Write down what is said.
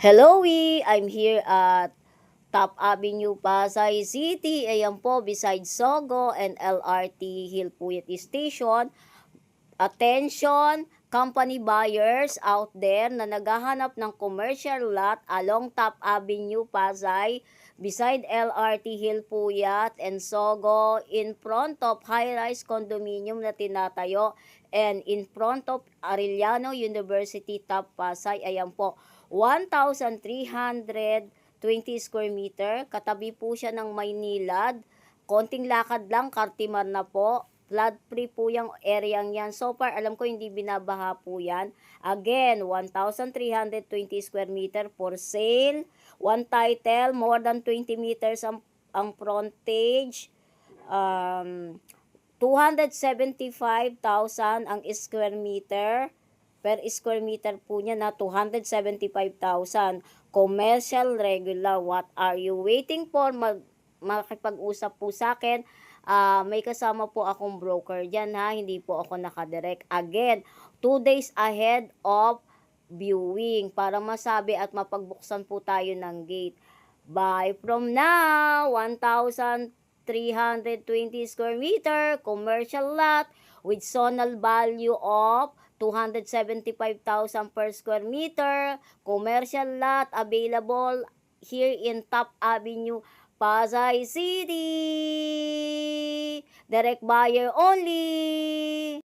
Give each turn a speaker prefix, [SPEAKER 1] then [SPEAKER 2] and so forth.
[SPEAKER 1] Hello, I'm here at Top Avenue, Pasay City. Ayan po, beside Sogo and LRT Hilpuyat Station. Attention, company buyers out there na naghahanap ng commercial lot along Top Avenue, Pasay, beside LRT Hilpuyat and Sogo, in front of high-rise condominium na tinatayo, and in front of Arellano University, Top Pasay. Ayan po, 1,320 square meter. Katabi po siya ng Maynilad. Konting lakad lang, Cartimar na po. Flood free po yung area yan. So far, alam ko hindi binabaha po yan. Again, 1,320 square meter for sale. One title, more than 20 meters ang frontage. 275,000 ang square meter. Per square meter po niya na 275,000. Commercial regular. What are you waiting for? Makipag-usap po sa akin. May kasama po akong broker dyan ha. Hindi po ako nakadirect. Again, 2 days ahead of viewing para masabi at mapagbuksan po tayo ng gate. Buy from now, 1,320 square meter, commercial lot with zonal value of 275,000 per square meter, commercial lot available here in Top Avenue, Pasay City. Direct buyer only.